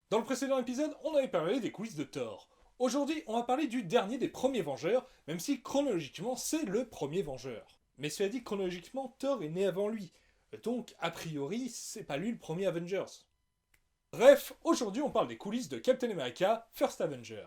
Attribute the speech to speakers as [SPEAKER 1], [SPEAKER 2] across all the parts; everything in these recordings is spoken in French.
[SPEAKER 1] Dans le précédent épisode, on avait parlé des coulisses de Thor. Aujourd'hui, on va parler du dernier des premiers Vengeurs, même si chronologiquement c'est le premier Vengeur. Mais cela dit, chronologiquement, Thor est né avant lui. Donc, a priori, c'est pas lui le premier Avengers. Bref, aujourd'hui on parle des coulisses de Captain America, First Avenger.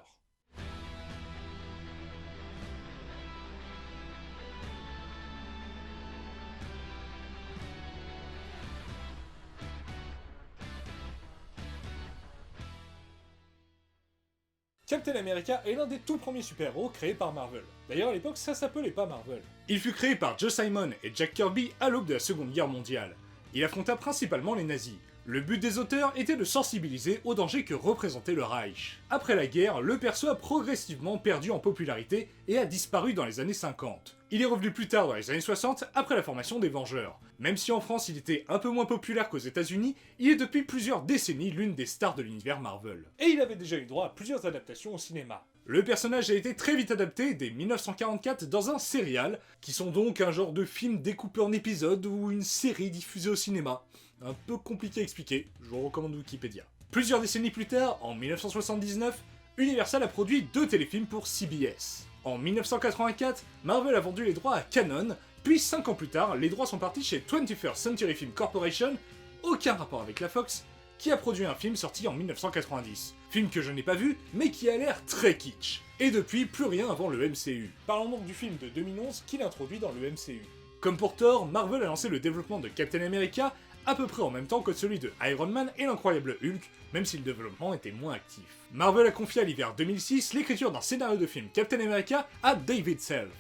[SPEAKER 1] Captain America est l'un des tout premiers super-héros créés par Marvel. D'ailleurs à l'époque ça s'appelait pas Marvel. Il fut créé par Joe Simon et Jack Kirby à l'aube de la Seconde Guerre mondiale. Il affronta principalement les nazis. Le but des auteurs était de sensibiliser aux dangers que représentait le Reich. Après la guerre, le perso a progressivement perdu en popularité et a disparu dans les années 50. Il est revenu plus tard dans les années 60 après la formation des Vengeurs. Même si en France il était un peu moins populaire qu'aux États-Unis, il est depuis plusieurs décennies l'une des stars de l'univers Marvel. Et il avait déjà eu droit à plusieurs adaptations au cinéma. Le personnage a été très vite adapté dès 1944 dans un serial, qui sont donc un genre de film découpé en épisodes ou une série diffusée au cinéma. Un peu compliqué à expliquer, je vous recommande Wikipédia. Plusieurs décennies plus tard, en 1979, Universal a produit 2 téléfilms pour CBS. En 1984, Marvel a vendu les droits à Canon, puis 5 ans plus tard, les droits sont partis chez 21st Century Film Corporation, aucun rapport avec la Fox, qui a produit un film sorti en 1990. Film que je n'ai pas vu, mais qui a l'air très kitsch. Et depuis, plus rien avant le MCU. Parlons donc du film de 2011 qu'il introduit dans le MCU. Comme pour Thor, Marvel a lancé le développement de Captain America à peu près en même temps que celui de Iron Man et l'incroyable Hulk, même si le développement était moins actif. Marvel a confié à l'hiver 2006 l'écriture d'un scénario de film Captain America à David Self.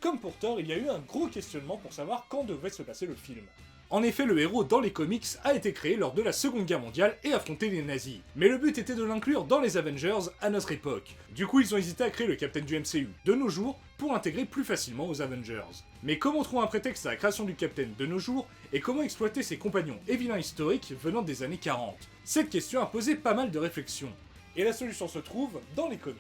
[SPEAKER 1] Comme pour Thor, il y a eu un gros questionnement pour savoir quand devait se passer le film. En effet, le héros dans les comics a été créé lors de la Seconde Guerre mondiale et affronté les nazis. Mais le but était de l'inclure dans les Avengers à notre époque. Du coup, ils ont hésité à créer le Captain du MCU de nos jours pour l'intégrer plus facilement aux Avengers. Mais comment trouver un prétexte à la création du Captain de nos jours et comment exploiter ses compagnons et vilains historiques venant des années 40? Cette question a posé pas mal de réflexions. Et la solution se trouve dans les comics.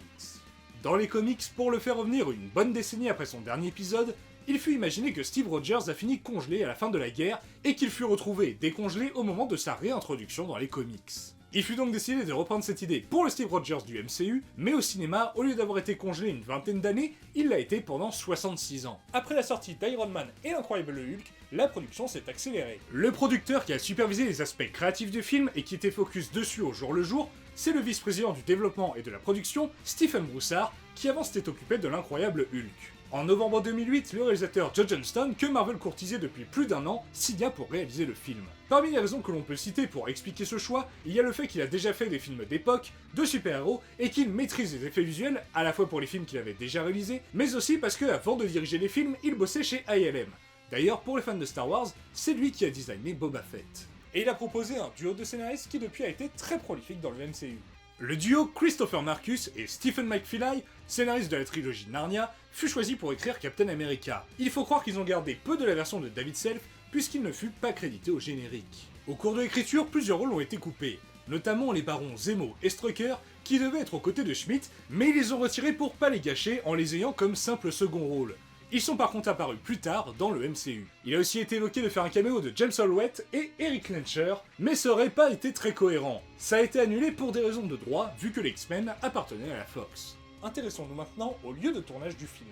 [SPEAKER 1] Dans les comics, pour le faire revenir une bonne décennie après son dernier épisode, il fut imaginé que Steve Rogers a fini congelé à la fin de la guerre et qu'il fut retrouvé décongelé au moment de sa réintroduction dans les comics. Il fut donc décidé de reprendre cette idée pour le Steve Rogers du MCU, mais au cinéma, au lieu d'avoir été congelé une vingtaine d'années, il l'a été pendant 66 ans. Après la sortie d'Iron Man et l'incroyable Hulk, la production s'est accélérée. Le producteur qui a supervisé les aspects créatifs du film et qui était focus dessus au jour le jour, c'est le vice-président du développement et de la production, Stephen Broussard, qui avant s'était occupé de l'incroyable Hulk. En novembre 2008, le réalisateur Joe Johnston, que Marvel courtisait depuis plus d'un an, signa pour réaliser le film. Parmi les raisons que l'on peut citer pour expliquer ce choix, il y a le fait qu'il a déjà fait des films d'époque, de super-héros, et qu'il maîtrise les effets visuels, à la fois pour les films qu'il avait déjà réalisés, mais aussi parce que avant de diriger les films, il bossait chez ILM. D'ailleurs, pour les fans de Star Wars, c'est lui qui a designé Boba Fett. Et il a proposé un duo de scénaristes qui depuis a été très prolifique dans le MCU. Le duo Christopher Marcus et Stephen McFeely, scénaristes de la trilogie Narnia, fut choisi pour écrire Captain America. Il faut croire qu'ils ont gardé peu de la version de David Self, puisqu'il ne fut pas crédité au générique. Au cours de l'écriture, plusieurs rôles ont été coupés, notamment les barons Zemo et Strucker, qui devaient être aux côtés de Schmidt, mais ils les ont retirés pour pas les gâcher en les ayant comme simple second rôle. Ils sont par contre apparus plus tard dans le MCU. Il a aussi été évoqué de faire un caméo de James Holloway et Eric Lencher, mais ça aurait pas été très cohérent. Ça a été annulé pour des raisons de droit, vu que les X-Men appartenaient à la Fox. Intéressons-nous maintenant au lieu de tournage du film.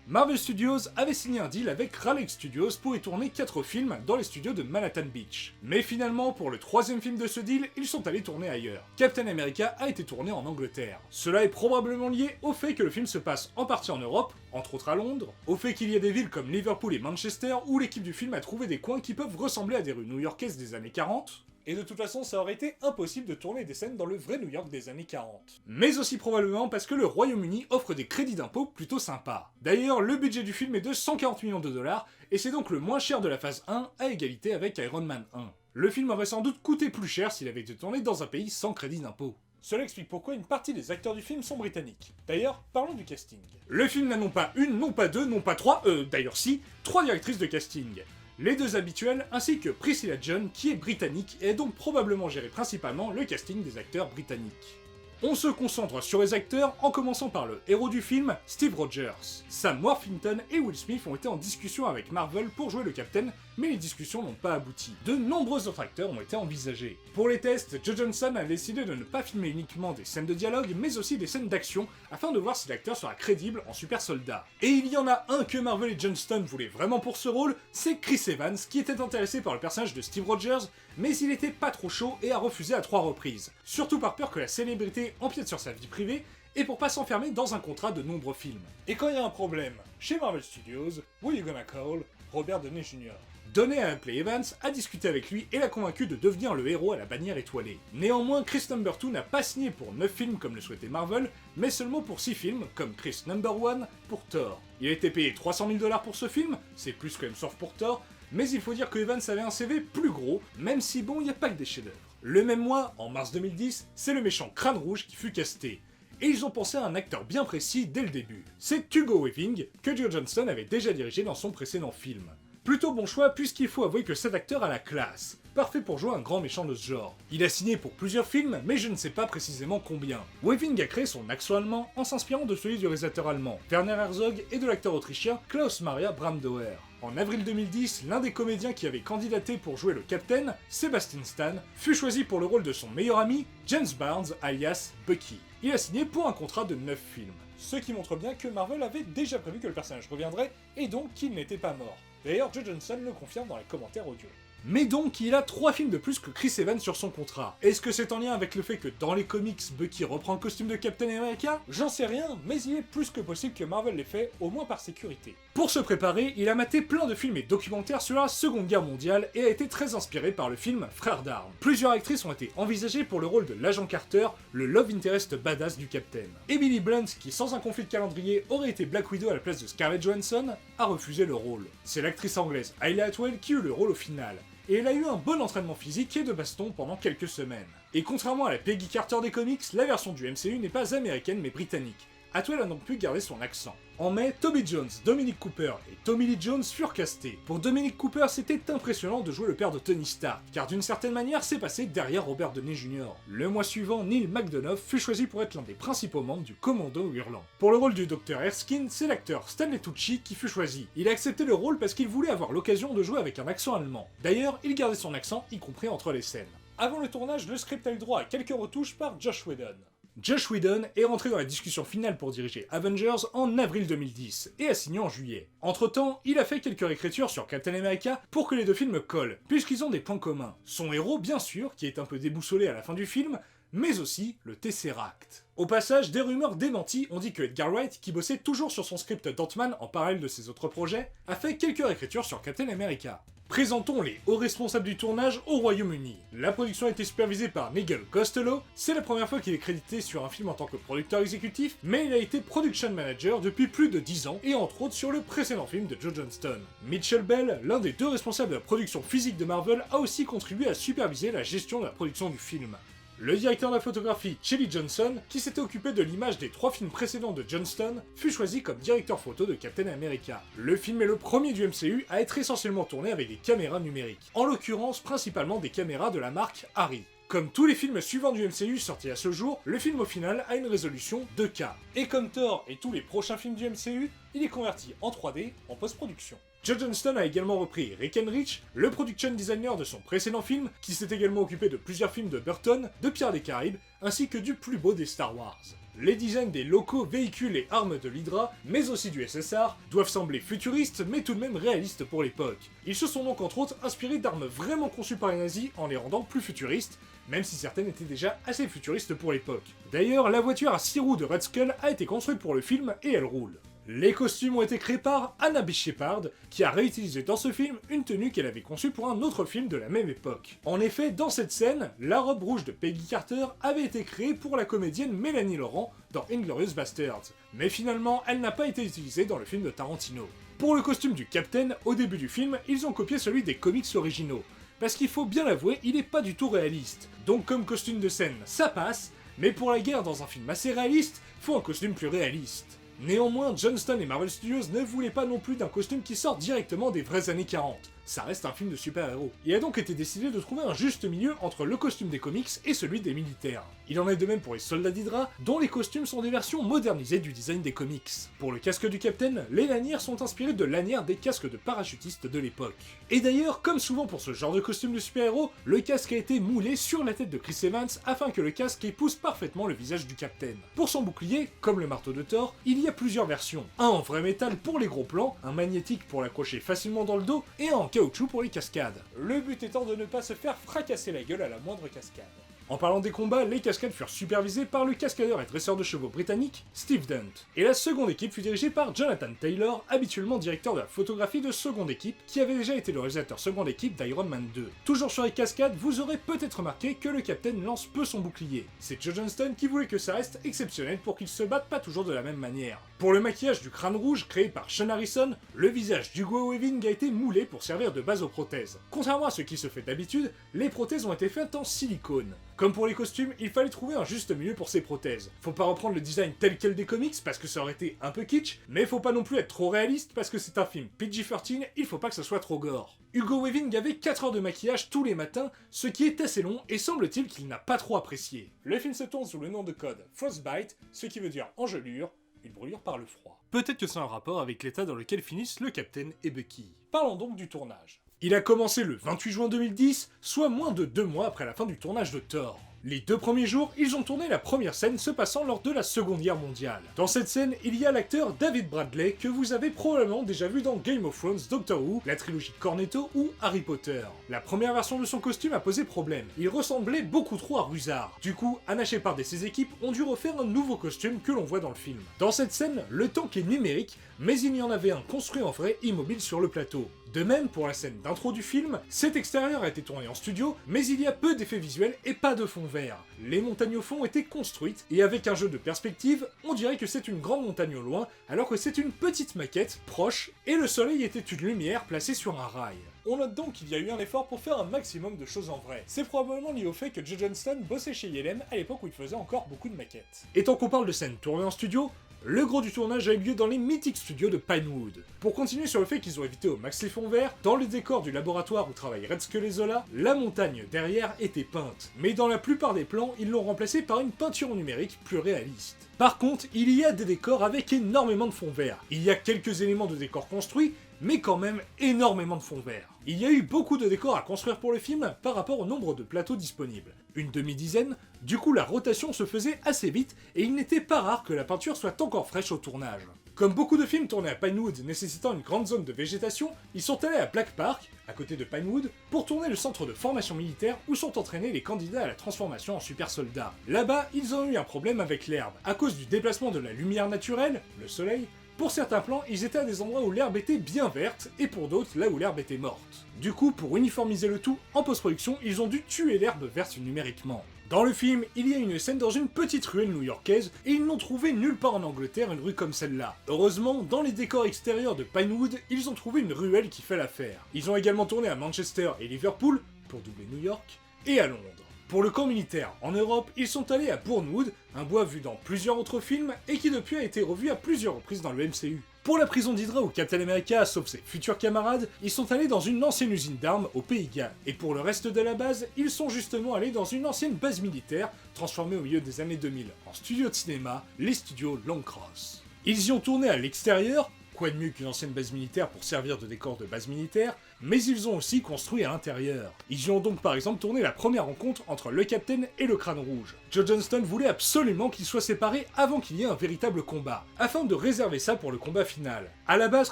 [SPEAKER 1] Marvel Studios avait signé un deal avec Raleigh Studios pour y tourner 4 films dans les studios de Manhattan Beach. Mais finalement, pour le 3e film de ce deal, ils sont allés tourner ailleurs. Captain America a été tourné en Angleterre. Cela est probablement lié au fait que le film se passe en partie en Europe, entre autres à Londres, au fait qu'il y a des villes comme Liverpool et Manchester où l'équipe du film a trouvé des coins qui peuvent ressembler à des rues new-yorkaises des années 40, et de toute façon, ça aurait été impossible de tourner des scènes dans le vrai New York des années 40. Mais aussi probablement parce que le Royaume-Uni offre des crédits d'impôt plutôt sympas. D'ailleurs, le budget du film est de 140 millions de dollars, et c'est donc le moins cher de la phase 1 à égalité avec Iron Man 1. Le film aurait sans doute coûté plus cher s'il avait été tourné dans un pays sans crédit d'impôt. Cela explique pourquoi une partie des acteurs du film sont britanniques. D'ailleurs, parlons du casting. Le film n'a non pas une, non pas deux, non pas trois, d'ailleurs si, 3 directrices de casting. Les 2 habituelles, ainsi que Priscilla John, qui est britannique et a donc probablement géré principalement le casting des acteurs britanniques. On se concentre sur les acteurs en commençant par le héros du film, Steve Rogers. Sam Worthington et Will Smith ont été en discussion avec Marvel pour jouer le Captain, mais les discussions n'ont pas abouti. De nombreux autres acteurs ont été envisagés. Pour les tests, Joe Johnston a décidé de ne pas filmer uniquement des scènes de dialogue, mais aussi des scènes d'action, afin de voir si l'acteur sera crédible en super soldat. Et il y en a un que Marvel et Johnston voulaient vraiment pour ce rôle, c'est Chris Evans, qui était intéressé par le personnage de Steve Rogers, mais il était pas trop chaud et a refusé à 3 reprises. Surtout par peur que la célébrité empiète sur sa vie privée, et pour pas s'enfermer dans un contrat de nombreux films. Et quand il y a un problème chez Marvel Studios, who you gonna call? Robert Downey Jr. Downey a appelé Evans, a discuté avec lui et l'a convaincu de devenir le héros à la bannière étoilée. Néanmoins, Chris No. 2 n'a pas signé pour 9 films comme le souhaitait Marvel, mais seulement pour 6 films, comme Chris No. 1 pour Thor. Il a été payé 300 000 $ pour ce film, c'est plus que Hemsworth pour Thor, mais il faut dire que Evans avait un CV plus gros, même si bon, il n'y a pas que des chefs-d'œuvre. Le même mois, en mars 2010, c'est le méchant Crâne Rouge qui fut casté. Et ils ont pensé à un acteur bien précis dès le début. C'est Hugo Weaving, que Joe Johnston avait déjà dirigé dans son précédent film. Plutôt bon choix puisqu'il faut avouer que cet acteur a la classe. Parfait pour jouer un grand méchant de ce genre. Il a signé pour plusieurs films, mais je ne sais pas précisément combien. Weaving a créé son accent allemand en s'inspirant de celui du réalisateur allemand Werner Herzog et de l'acteur autrichien Klaus Maria Brandauer. En avril 2010, l'un des comédiens qui avait candidaté pour jouer le Captain, Sebastian Stan, fut choisi pour le rôle de son meilleur ami, James Barnes alias Bucky. Il a signé pour un contrat de 9 films. Ce qui montre bien que Marvel avait déjà prévu que le personnage reviendrait, et donc qu'il n'était pas mort. D'ailleurs, Joe Johnston le confirme dans les commentaires audio. Mais donc, il a 3 films de plus que Chris Evans sur son contrat. Est-ce que c'est en lien avec le fait que dans les comics, Bucky reprend le costume de Captain America? J'en sais rien, mais il est plus que possible que Marvel l'ait fait, au moins par sécurité. Pour se préparer, il a maté plein de films et documentaires sur la Seconde Guerre mondiale et a été très inspiré par le film Frères d'armes. Plusieurs actrices ont été envisagées pour le rôle de l'agent Carter, le love interest badass du Captain. Emily Blunt, qui sans un conflit de calendrier aurait été Black Widow à la place de Scarlett Johansson, a refusé le rôle. C'est l'actrice anglaise Hayley Atwell qui eut le rôle au final. Et elle a eu un bon entraînement physique et de baston pendant quelques semaines. Et contrairement à la Peggy Carter des comics, la version du MCU n'est pas américaine mais britannique. Atwell a donc pu garder son accent. En mai, Toby Jones, Dominic Cooper et Tommy Lee Jones furent castés. Pour Dominic Cooper, c'était impressionnant de jouer le père de Tony Stark, car d'une certaine manière, c'est passé derrière Robert Downey Jr. Le mois suivant, Neil McDonough fut choisi pour être l'un des principaux membres du Commando Hurlant. Pour le rôle du Dr Erskine, c'est l'acteur Stanley Tucci qui fut choisi. Il a accepté le rôle parce qu'il voulait avoir l'occasion de jouer avec un accent allemand. D'ailleurs, il gardait son accent, y compris entre les scènes. Avant le tournage, le script a eu droit à quelques retouches par Joss Whedon. Joss Whedon est rentré dans la discussion finale pour diriger Avengers en avril 2010 et a signé en juillet. Entre-temps, il a fait quelques réécritures sur Captain America pour que les deux films collent, puisqu'ils ont des points communs. Son héros, bien sûr, qui est un peu déboussolé à la fin du film, mais aussi le Tesseract. Au passage, des rumeurs démenties ont dit que Edgar Wright, qui bossait toujours sur son script d'Ant-Man en parallèle de ses autres projets, a fait quelques réécritures sur Captain America. Présentons les hauts responsables du tournage au Royaume-Uni. La production a été supervisée par Nigel Costello, c'est la première fois qu'il est crédité sur un film en tant que producteur exécutif, mais il a été production manager depuis plus de 10 ans, et entre autres sur le précédent film de Joe Johnston. Mitchell Bell, l'un des 2 responsables de la production physique de Marvel, a aussi contribué à superviser la gestion de la production du film. Le directeur de la photographie, Chelly Johnson, qui s'était occupé de l'image des 3 films précédents de Johnston, fut choisi comme directeur photo de Captain America. Le film est le premier du MCU à être essentiellement tourné avec des caméras numériques, en l'occurrence principalement des caméras de la marque Arri. Comme tous les films suivants du MCU sortis à ce jour, le film au final a une résolution 2K. Et comme Thor et tous les prochains films du MCU, il est converti en 3D en post-production. Joe Johnston a également repris Rick Henrich, le production designer de son précédent film, qui s'est également occupé de plusieurs films de Burton, de Pirates des Caraïbes, ainsi que du plus beau des Star Wars. Les designs des locaux, véhicules et armes de l'Hydra, mais aussi du SSR, doivent sembler futuristes, mais tout de même réalistes pour l'époque. Ils se sont donc entre autres inspirés d'armes vraiment conçues par les nazis en les rendant plus futuristes, même si certaines étaient déjà assez futuristes pour l'époque. D'ailleurs, la voiture à 6 roues de Red Skull a été construite pour le film et elle roule. Les costumes ont été créés par Anna B. Shepard, qui a réutilisé dans ce film une tenue qu'elle avait conçue pour un autre film de la même époque. En effet, dans cette scène, la robe rouge de Peggy Carter avait été créée pour la comédienne Mélanie Laurent dans Inglourious Basterds, mais finalement, elle n'a pas été utilisée dans le film de Tarantino. Pour le costume du Captain, au début du film, ils ont copié celui des comics originaux, parce qu'il faut bien l'avouer, il est pas du tout réaliste. Donc comme costume de scène, ça passe, mais pour la guerre dans un film assez réaliste, faut un costume plus réaliste. Néanmoins, Johnston et Marvel Studios ne voulaient pas non plus d'un costume qui sort directement des vraies années 40. ça reste un film de super-héros. Il a donc été décidé de trouver un juste milieu entre le costume des comics et celui des militaires. Il en est de même pour les soldats d'Hydra, dont les costumes sont des versions modernisées du design des comics. Pour le casque du Captain, les lanières sont inspirées de lanières des casques de parachutistes de l'époque. Et d'ailleurs, comme souvent pour ce genre de costume de super-héros, le casque a été moulé sur la tête de Chris Evans afin que le casque épouse parfaitement le visage du Captain. Pour son bouclier, comme le marteau de Thor, il y a plusieurs versions. Un en vrai métal pour les gros plans, un magnétique pour l'accrocher facilement dans le dos, et un en caoutchouc pour les cascades. Le but étant de ne pas se faire fracasser la gueule à la moindre cascade. En parlant des combats, les cascades furent supervisées par le cascadeur et dresseur de chevaux britannique Steve Dunt. Et la seconde équipe fut dirigée par Jonathan Taylor, habituellement directeur de la photographie de seconde équipe, qui avait déjà été le réalisateur seconde équipe d'Iron Man 2. Toujours sur les cascades, vous aurez peut-être remarqué que le Captain lance peu son bouclier. C'est Joe Johnston qui voulait que ça reste exceptionnel pour qu'il se batte pas toujours de la même manière. Pour le maquillage du crâne rouge créé par Sean Harrison, le visage d'Hugo Weaving a été moulé pour servir de base aux prothèses. Contrairement à ce qui se fait d'habitude, les prothèses ont été faites en silicone. Comme pour les costumes, il fallait trouver un juste milieu pour ces prothèses. Faut pas reprendre le design tel quel des comics parce que ça aurait été un peu kitsch, mais faut pas non plus être trop réaliste parce que c'est un film PG-13, il faut pas que ça soit trop gore. Hugo Weaving avait 4 heures de maquillage tous les matins, ce qui est assez long et semble-t-il qu'il n'a pas trop apprécié. Le film se tourne sous le nom de code Frostbite, ce qui veut dire engelure, une brûlure par le froid. Peut-être que c'est un rapport avec l'état dans lequel finissent le Captain et Bucky. Parlons donc du tournage. Il a commencé le 28 juin 2010, soit moins de 2 mois après la fin du tournage de Thor. Les 2 premiers jours, ils ont tourné la première scène se passant lors de la Seconde Guerre mondiale. Dans cette scène, il y a l'acteur David Bradley que vous avez probablement déjà vu dans Game of Thrones, Doctor Who, la trilogie Cornetto ou Harry Potter. La première version de son costume a posé problème. Il ressemblait beaucoup trop à Rusard. Du coup, Anna Shepard et ses équipes ont dû refaire un nouveau costume que l'on voit dans le film. Dans cette scène, le tank est numérique, mais il y en avait un construit en vrai immobile sur le plateau. De même, pour la scène d'intro du film, cet extérieur a été tourné en studio, mais il y a peu d'effets visuels et pas de fond vert. Les montagnes au fond ont été construites, et avec un jeu de perspective, on dirait que c'est une grande montagne au loin, alors que c'est une petite maquette, proche, et le soleil était une lumière placée sur un rail. On note donc qu'il y a eu un effort pour faire un maximum de choses en vrai. C'est probablement lié au fait que Joe Johnston bossait chez YLM à l'époque où il faisait encore beaucoup de maquettes. Et tant qu'on parle de scènes tournées en studio, le gros du tournage a eu lieu dans les mythiques studios de Pinewood. Pour continuer sur le fait qu'ils ont évité au max les fonds verts, dans le décor du laboratoire où travaille Red Skull et Zola, la montagne derrière était peinte. Mais dans la plupart des plans, ils l'ont remplacée par une peinture numérique plus réaliste. Par contre, il y a des décors avec énormément de fonds verts. Il y a quelques éléments de décors construits, mais quand même énormément de fonds verts. Il y a eu beaucoup de décors à construire pour le film par rapport au nombre de plateaux disponibles. Une demi-dizaine, du coup la rotation se faisait assez vite et il n'était pas rare que la peinture soit encore fraîche au tournage. Comme beaucoup de films tournés à Pinewood nécessitant une grande zone de végétation, ils sont allés à Black Park, à côté de Pinewood, pour tourner le centre de formation militaire où sont entraînés les candidats à la transformation en super soldats. Là-bas, ils ont eu un problème avec l'herbe. À cause du déplacement de la lumière naturelle, le soleil, pour certains plans, ils étaient à des endroits où l'herbe était bien verte, et pour d'autres, là où l'herbe était morte. Du coup, pour uniformiser le tout, en post-production, ils ont dû tuer l'herbe verte numériquement. Dans le film, il y a une scène dans une petite ruelle new-yorkaise, et ils n'ont trouvé nulle part en Angleterre une rue comme celle-là. Heureusement, dans les décors extérieurs de Pinewood, ils ont trouvé une ruelle qui fait l'affaire. Ils ont également tourné à Manchester et Liverpool, pour doubler New York, et à Londres. Pour le camp militaire en Europe, ils sont allés à Bournewood, un bois vu dans plusieurs autres films et qui depuis a été revu à plusieurs reprises dans le MCU. Pour la prison d'Hydra où Captain America sauve ses futurs camarades, ils sont allés dans une ancienne usine d'armes au Pays de Galles. Et pour le reste de la base, ils sont justement allés dans une ancienne base militaire, transformée au milieu des années 2000 en studio de cinéma, les studios Long Cross. Ils y ont tourné à l'extérieur, quoi de mieux qu'une ancienne base militaire pour servir de décor de base militaire, mais ils ont aussi construit à l'intérieur. Ils y ont donc par exemple tourné la première rencontre entre le Captain et le Crâne Rouge. Joe Johnston voulait absolument qu'ils soient séparés avant qu'il y ait un véritable combat, afin de réserver ça pour le combat final. À la base,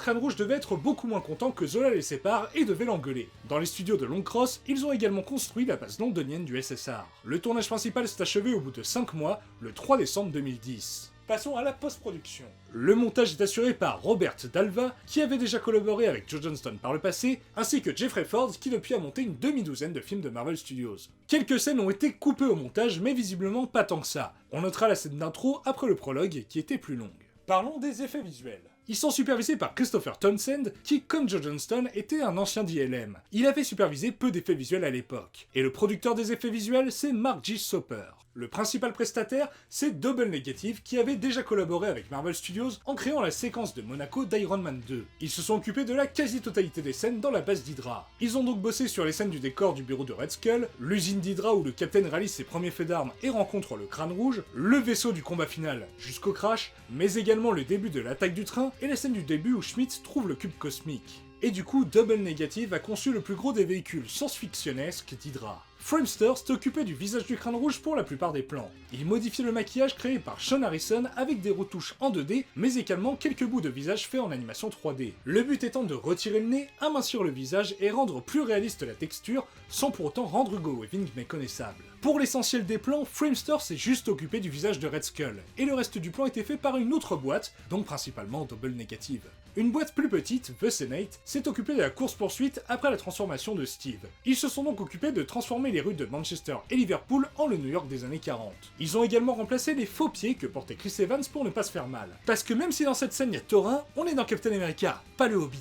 [SPEAKER 1] Crâne Rouge devait être beaucoup moins content que Zola les sépare et devait l'engueuler. Dans les studios de Long Cross, ils ont également construit la base londonienne du SSR. Le tournage principal s'est achevé au bout de 5 mois, le 3 décembre 2010. Passons à la post-production. Le montage est assuré par Robert Dalva, qui avait déjà collaboré avec Joe Johnston par le passé, ainsi que Jeffrey Ford, qui depuis a monté une demi-douzaine de films de Marvel Studios. Quelques scènes ont été coupées au montage, mais visiblement pas tant que ça. On notera la scène d'intro après le prologue, qui était plus longue. Parlons des effets visuels. Ils sont supervisés par Christopher Townsend, qui, comme Joe Johnston, était un ancien d'ILM. Il avait supervisé peu d'effets visuels à l'époque. Et le producteur des effets visuels, c'est Mark G. Soper. Le principal prestataire, c'est Double Negative qui avait déjà collaboré avec Marvel Studios en créant la séquence de Monaco d'Iron Man 2. Ils se sont occupés de la quasi-totalité des scènes dans la base d'Hydra. Ils ont donc bossé sur les scènes du décor du bureau de Red Skull, l'usine d'Hydra où le Captain réalise ses premiers faits d'armes et rencontre le Crâne Rouge, le vaisseau du combat final jusqu'au crash, mais également le début de l'attaque du train et la scène du début où Schmidt trouve le cube cosmique. Et du coup, Double Negative a conçu le plus gros des véhicules science-fictionnesques d'Hydra. Framestore s'est occupé du visage du Crâne Rouge pour la plupart des plans. Il modifiait le maquillage créé par Sean Harrison avec des retouches en 2D, mais également quelques bouts de visage faits en animation 3D. Le but étant de retirer le nez, amincir le visage et rendre plus réaliste la texture, sans pour autant rendre Hugo Weaving méconnaissable. Pour l'essentiel des plans, Framestore s'est juste occupé du visage de Red Skull, et le reste du plan était fait par une autre boîte, donc principalement Double Negative. Une boîte plus petite, The Senate, s'est occupée de la course-poursuite après la transformation de Steve. Ils se sont donc occupés de transformer les rues de Manchester et Liverpool en le New York des années 40. Ils ont également remplacé les faux pieds que portait Chris Evans pour ne pas se faire mal. Parce que même si dans cette scène il y a Thorin, on est dans Captain America, pas le Hobbit.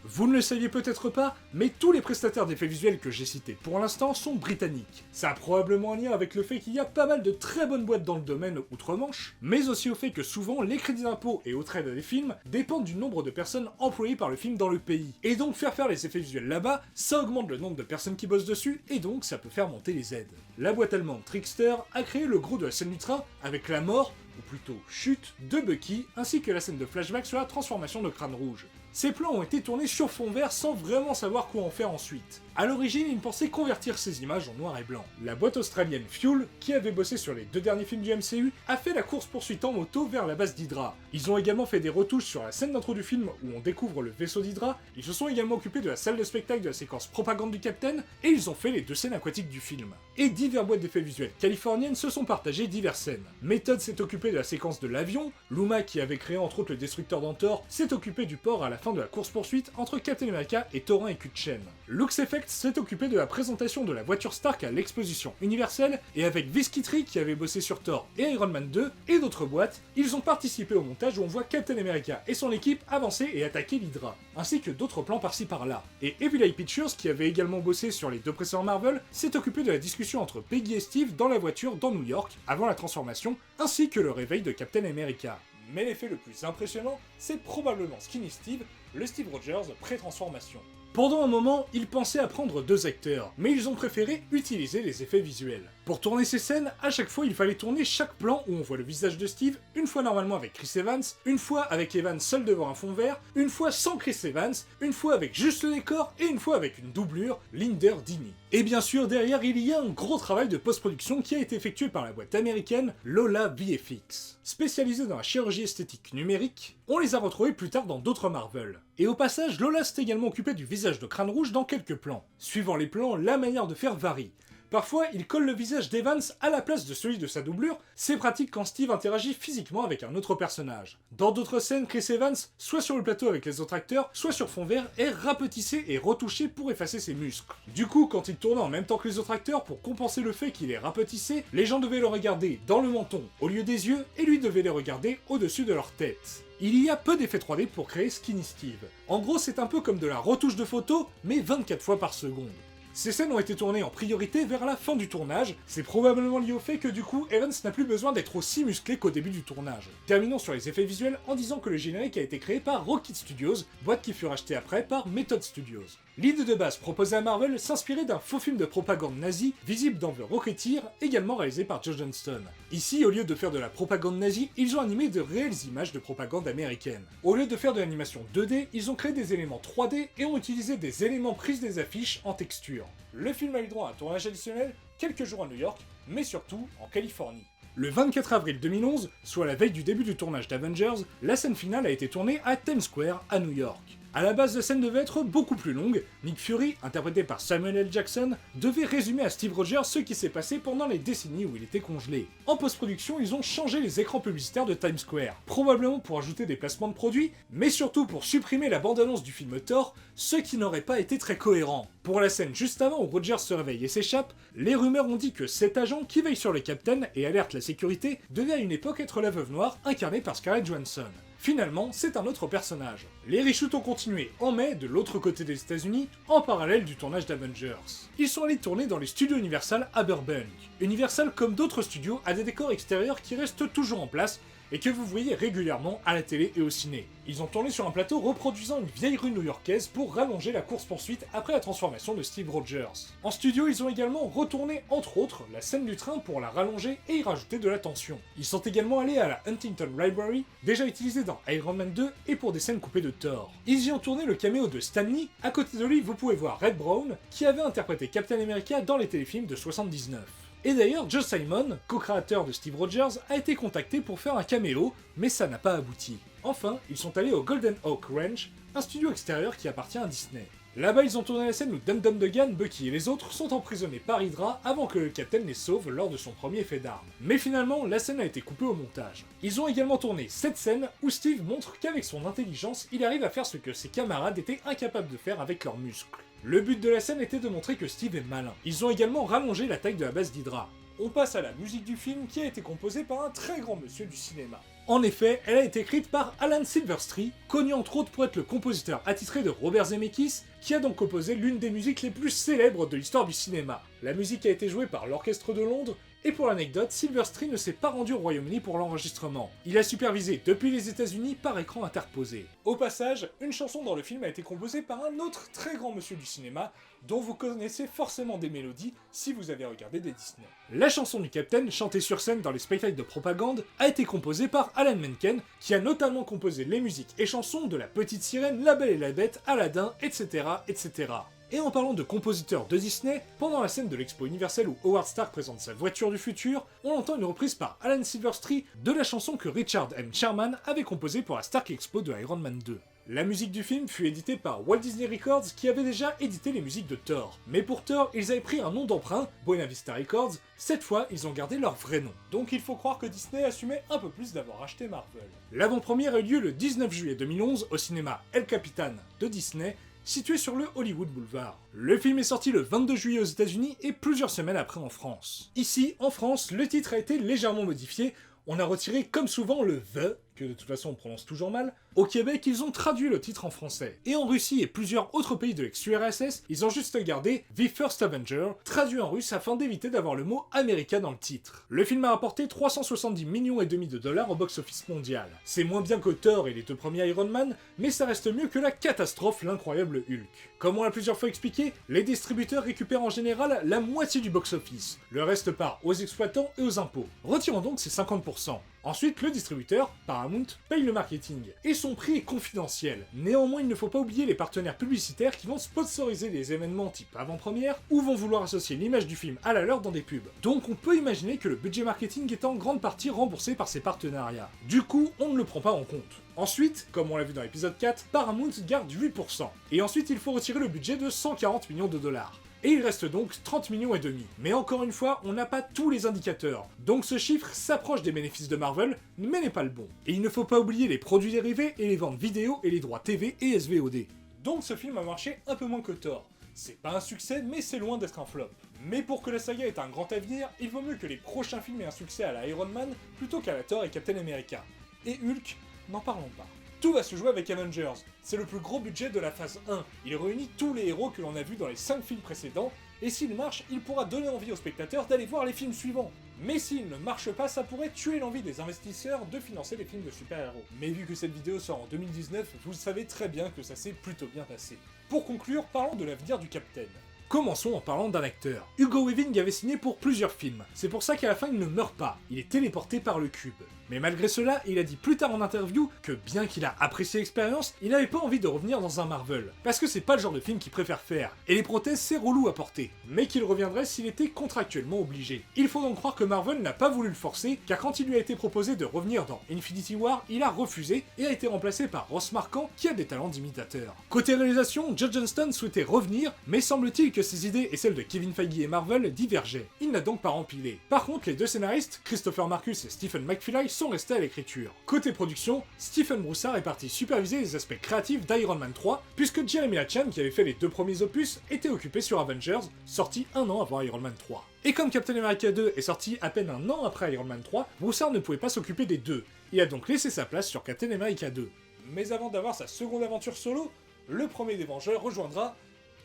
[SPEAKER 1] Vous ne le saviez peut-être pas, mais tous les prestataires d'effets visuels que j'ai cités pour l'instant sont britanniques. Ça a probablement un lien avec le fait qu'il y a pas mal de très bonnes boîtes dans le domaine outre-Manche, mais aussi au fait que souvent les crédits d'impôt et autres aides des films dépendent du nombre de personnes employées par le film dans le pays. Et donc faire les effets visuels là-bas, ça augmente le nombre de personnes qui bossent dessus, et donc ça peut faire monter les aides. La boîte allemande Trickster a créé le gros de la scène du train avec la mort, ou plutôt chute, de Bucky, ainsi que la scène de flashback sur la transformation de Crâne Rouge. Ces plans ont été tournés sur fond vert sans vraiment savoir quoi en faire ensuite. A l'origine, ils pensaient convertir ces images en noir et blanc. La boîte australienne Fuel, qui avait bossé sur les 2 derniers films du MCU, a fait la course-poursuite en moto vers la base d'Hydra. Ils ont également fait des retouches sur la scène d'intro du film où on découvre le vaisseau d'Hydra, ils se sont également occupés de la salle de spectacle de la séquence propagande du Captain, et ils ont fait les 2 scènes aquatiques du film. Et divers boîtes d'effets visuels californiennes se sont partagées diverses scènes. Method s'est occupé de la séquence de l'avion, Luma, qui avait créé entre autres le destructeur d'Antor, s'est occupé du port à la fin de la course-poursuite entre Captain America et Thorin et Kutchen. Lux Effects s'est occupé de la présentation de la voiture Stark à l'exposition universelle, et avec Visky qui avait bossé sur Thor et Iron Man 2, et d'autres boîtes, ils ont participé au montage où on voit Captain America et son équipe avancer et attaquer l'Hydra, ainsi que d'autres plans par-ci par-là. Et Evil Eye Pictures, qui avait également bossé sur les 2 précédents Marvel, s'est occupé de la discussion entre Peggy et Steve dans la voiture dans New York, avant la transformation, ainsi que le réveil de Captain America. Mais l'effet le plus impressionnant, c'est probablement Skinny Steve, le Steve Rogers pré-transformation. Pendant un moment, ils pensaient à prendre 2 acteurs, mais ils ont préféré utiliser les effets visuels. Pour tourner ces scènes, à chaque fois il fallait tourner chaque plan où on voit le visage de Steve, une fois normalement avec Chris Evans, une fois avec Evans seul devant un fond vert, une fois sans Chris Evans, une fois avec juste le décor, et une fois avec une doublure, Linder Dini. Et bien sûr, derrière, il y a un gros travail de post-production qui a été effectué par la boîte américaine Lola VFX. Spécialisée dans la chirurgie esthétique numérique, on les a retrouvés plus tard dans d'autres Marvel. Et au passage, Lola s'est également occupé du visage de Crâne Rouge dans quelques plans. Suivant les plans, la manière de faire varie. Parfois, il colle le visage d'Evans à la place de celui de sa doublure, c'est pratique quand Steve interagit physiquement avec un autre personnage. Dans d'autres scènes, Chris Evans, soit sur le plateau avec les autres acteurs, soit sur fond vert, est rapetissé et retouché pour effacer ses muscles. Du coup, quand il tournait en même temps que les autres acteurs pour compenser le fait qu'il est rapetissé, les gens devaient le regarder dans le menton au lieu des yeux, et lui devait les regarder au-dessus de leur tête. Il y a peu d'effets 3D pour créer Skinny Steve. En gros, c'est un peu comme de la retouche de photo, mais 24 fois par seconde. Ces scènes ont été tournées en priorité vers la fin du tournage, c'est probablement lié au fait que du coup, Evans n'a plus besoin d'être aussi musclé qu'au début du tournage. Terminons sur les effets visuels en disant que le générique a été créé par Rocket Studios, boîte qui fut rachetée après par Method Studios. L'idée de base proposée à Marvel s'inspirait d'un faux film de propagande nazie, visible dans The Rocketeer, également réalisé par Joe Johnston. Ici, au lieu de faire de la propagande nazie, ils ont animé de réelles images de propagande américaine. Au lieu de faire de l'animation 2D, ils ont créé des éléments 3D et ont utilisé des éléments pris des affiches en texture. Le film a eu droit à un tournage additionnel, quelques jours à New York, mais surtout en Californie. Le 24 avril 2011, soit la veille du début du tournage d'Avengers, la scène finale a été tournée à Times Square, à New York. À la base, la scène devait être beaucoup plus longue. Nick Fury, interprété par Samuel L. Jackson, devait résumer à Steve Rogers ce qui s'est passé pendant les décennies où il était congelé. En post-production, ils ont changé les écrans publicitaires de Times Square, probablement pour ajouter des placements de produits, mais surtout pour supprimer la bande-annonce du film Thor, ce qui n'aurait pas été très cohérent. Pour la scène juste avant où Rogers se réveille et s'échappe, les rumeurs ont dit que cet agent qui veille sur le Captain et alerte la sécurité devait à une époque être la Veuve Noire, incarnée par Scarlett Johansson. Finalement, c'est un autre personnage. Les reshoots ont continué en mai de l'autre côté des États-Unis, en parallèle du tournage d'Avengers. Ils sont allés tourner dans les studios Universal à Burbank. Universal, comme d'autres studios, a des décors extérieurs qui restent toujours en place et que vous voyez régulièrement à la télé et au ciné. Ils ont tourné sur un plateau reproduisant une vieille rue new-yorkaise pour rallonger la course-poursuite après la transformation de Steve Rogers. En studio, ils ont également retourné, entre autres, la scène du train pour la rallonger et y rajouter de la tension. Ils sont également allés à la Huntington Library, déjà utilisée dans Iron Man 2 et pour des scènes coupées de Thor. Ils y ont tourné le caméo de Stan Lee. À côté de lui, vous pouvez voir Red Brown, qui avait interprété Captain America dans les téléfilms de 79. Et d'ailleurs, Joe Simon, co-créateur de Steve Rogers, a été contacté pour faire un caméo, mais ça n'a pas abouti. Enfin, ils sont allés au Golden Oak Ranch, un studio extérieur qui appartient à Disney. Là-bas, ils ont tourné la scène où Dum Dum Dugan, Bucky et les autres sont emprisonnés par Hydra avant que le Capitaine les sauve lors de son premier fait d'armes. Mais finalement, la scène a été coupée au montage. Ils ont également tourné cette scène où Steve montre qu'avec son intelligence, il arrive à faire ce que ses camarades étaient incapables de faire avec leurs muscles. Le but de la scène était de montrer que Steve est malin. Ils ont également rallongé la taille de la base d'Hydra. On passe à la musique du film qui a été composée par un très grand monsieur du cinéma. En effet, elle a été écrite par Alan Silvestri, connu entre autres pour être le compositeur attitré de Robert Zemeckis, qui a donc composé l'une des musiques les plus célèbres de l'histoire du cinéma. La musique a été jouée par l'Orchestre de Londres, et pour l'anecdote, Silvestri ne s'est pas rendu au Royaume-Uni pour l'enregistrement. Il a supervisé depuis les États-Unis par écran interposé. Au passage, une chanson dans le film a été composée par un autre très grand monsieur du cinéma, dont vous connaissez forcément des mélodies si vous avez regardé des Disney. La chanson du Capitaine, chantée sur scène dans les spectacles de propagande, a été composée par Alan Menken, qui a notamment composé les musiques et chansons de La Petite Sirène, La Belle et la Bête, Aladdin, etc., etc. Et en parlant de compositeurs de Disney, pendant la scène de l'Expo Universelle où Howard Stark présente sa voiture du futur, on entend une reprise par Alan Silvestri de la chanson que Richard M. Sherman avait composée pour la Stark Expo de Iron Man 2. La musique du film fut éditée par Walt Disney Records qui avait déjà édité les musiques de Thor. Mais pour Thor, ils avaient pris un nom d'emprunt, Buena Vista Records. Cette fois, ils ont gardé leur vrai nom. Donc il faut croire que Disney assumait un peu plus d'avoir acheté Marvel. L'avant-première a eu lieu le 19 juillet 2011 au cinéma El Capitan de Disney, situé sur le Hollywood Boulevard. Le film est sorti le 22 juillet aux États-Unis et plusieurs semaines après en France. Ici, en France, le titre a été légèrement modifié. On a retiré comme souvent le THE, que de toute façon on prononce toujours mal. Au Québec, ils ont traduit le titre en français. Et en Russie et plusieurs autres pays de l'ex-URSS, ils ont juste gardé The First Avenger, traduit en russe afin d'éviter d'avoir le mot America dans le titre. Le film a rapporté 370 millions et demi de dollars au box-office mondial. C'est moins bien que Thor et les deux premiers Iron Man, mais ça reste mieux que la catastrophe L'incroyable Hulk. Comme on l'a plusieurs fois expliqué, les distributeurs récupèrent en général la moitié du box-office. Le reste part aux exploitants et aux impôts. Retirons donc ces 50%. Ensuite, le distributeur, Paramount, paye le marketing. Et son prix est confidentiel. Néanmoins, il ne faut pas oublier les partenaires publicitaires qui vont sponsoriser des événements type avant-première ou vont vouloir associer l'image du film à la leur dans des pubs. Donc on peut imaginer que le budget marketing est en grande partie remboursé par ces partenariats. Du coup, on ne le prend pas en compte. Ensuite, comme on l'a vu dans l'épisode 4, Paramount garde 8%. Et ensuite, il faut retirer le budget de 140 millions de dollars. Et il reste donc 30 millions et demi. Mais encore une fois, on n'a pas tous les indicateurs. Donc ce chiffre s'approche des bénéfices de Marvel, mais n'est pas le bon. Et il ne faut pas oublier les produits dérivés et les ventes vidéo et les droits TV et SVOD. Donc ce film a marché un peu moins que Thor. C'est pas un succès, mais c'est loin d'être un flop. Mais pour que la saga ait un grand avenir, il vaut mieux que les prochains films aient un succès à la Iron Man plutôt qu'à la Thor et Captain America. Et Hulk, n'en parlons pas. Tout va se jouer avec Avengers. C'est le plus gros budget de la phase 1. Il réunit tous les héros que l'on a vus dans les 5 films précédents, et s'il marche, il pourra donner envie aux spectateurs d'aller voir les films suivants. Mais s'il ne marche pas, ça pourrait tuer l'envie des investisseurs de financer les films de super-héros. Mais vu que cette vidéo sort en 2019, vous savez très bien que ça s'est plutôt bien passé. Pour conclure, parlons de l'avenir du Capitaine. Commençons en parlant d'un acteur. Hugo Weaving avait signé pour plusieurs films. C'est pour ça qu'à la fin il ne meurt pas, il est téléporté par le cube. Mais malgré cela, il a dit plus tard en interview que bien qu'il a apprécié l'expérience, il n'avait pas envie de revenir dans un Marvel. Parce que c'est pas le genre de film qu'il préfère faire. Et les prothèses c'est relou à porter. Mais qu'il reviendrait s'il était contractuellement obligé. Il faut donc croire que Marvel n'a pas voulu le forcer, car quand il lui a été proposé de revenir dans Infinity War, il a refusé et a été remplacé par Ross Marquand qui a des talents d'imitateur. Côté réalisation, Joe Johnston souhaitait revenir, mais semble-t-il que ses idées et celles de Kevin Feige et Marvel divergeaient. Il n'a donc pas empilé. Par contre, les deux scénaristes, Christopher Marcus et Stephen McFeely, sont restés à l'écriture. Côté production, Stephen Broussard est parti superviser les aspects créatifs d'Iron Man 3, puisque Jeremy Hachan, qui avait fait les 2 premiers opus, était occupé sur Avengers, sorti un an avant Iron Man 3. Et comme Captain America 2 est sorti à peine un an après Iron Man 3, Broussard ne pouvait pas s'occuper des deux. Il a donc laissé sa place sur Captain America 2. Mais avant d'avoir sa seconde aventure solo, le premier des Vengeurs rejoindra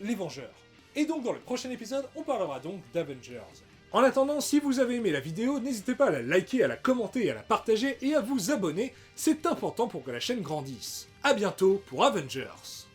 [SPEAKER 1] les Vengeurs. Et donc dans le prochain épisode, on parlera donc d'Avengers. En attendant, si vous avez aimé la vidéo, n'hésitez pas à la liker, à la commenter, à la partager et à vous abonner, c'est important pour que la chaîne grandisse. A bientôt pour Avengers.